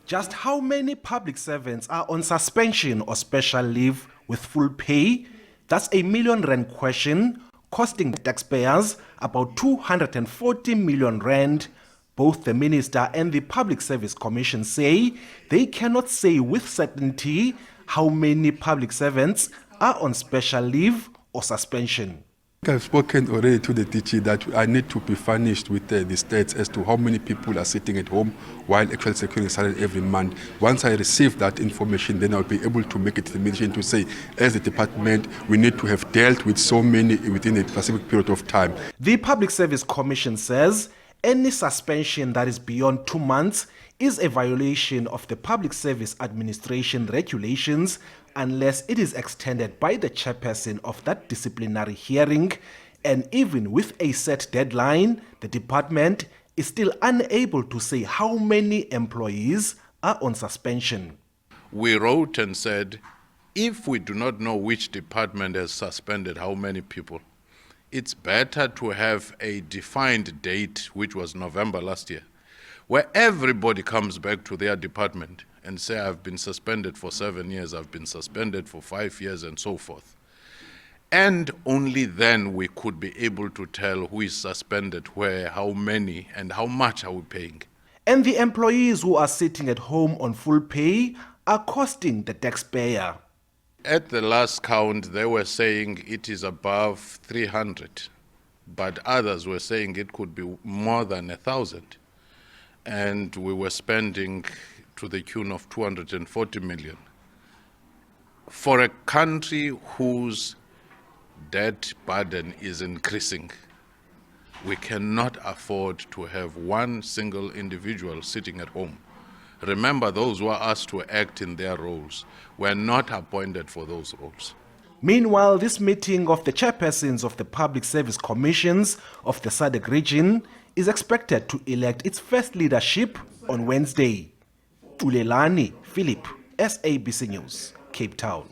Just how many public servants are on suspension or special leave with full pay? That's a million rand question, costing the taxpayers about 240 million rand. Both the minister and the Public Service Commission say they cannot say with certainty how many public servants are on special leave or suspension. I've spoken already to the DG that I need to be furnished with the states as to how many people are sitting at home while actually securing salary every month. Once I receive that information, then I'll be able to make a determination to say, as a department, we need to have dealt with so many within a specific period of time. The Public Service Commission says any suspension that is beyond 2 months is a violation of the Public Service Administration regulations unless it is extended by the chairperson of that disciplinary hearing, and even with a set deadline, the department is still unable to say how many employees are on suspension. We wrote and said, if we do not know which department has suspended how many people, it's better to have a defined date, which was November last year, where everybody comes back to their department and say, I've been suspended for 7 years, I've been suspended for 5 years, and so forth. And only then we could be able to tell who is suspended, where, how many, and how much are we paying. And the employees who are sitting at home on full pay are costing the taxpayer. At the last count, they were saying it is above 300, but others were saying it could be more than 1,000. And we were spending to the tune of 240 million. For a country whose debt burden is increasing, we cannot afford to have one single individual sitting at home. Remember, those who are asked to act in their roles were not appointed for those roles. Meanwhile, this meeting of the chairpersons of the Public Service Commissions of the SADC region is expected to elect its first leadership on Wednesday. Buthelezi, Philip, SABC News, Cape Town.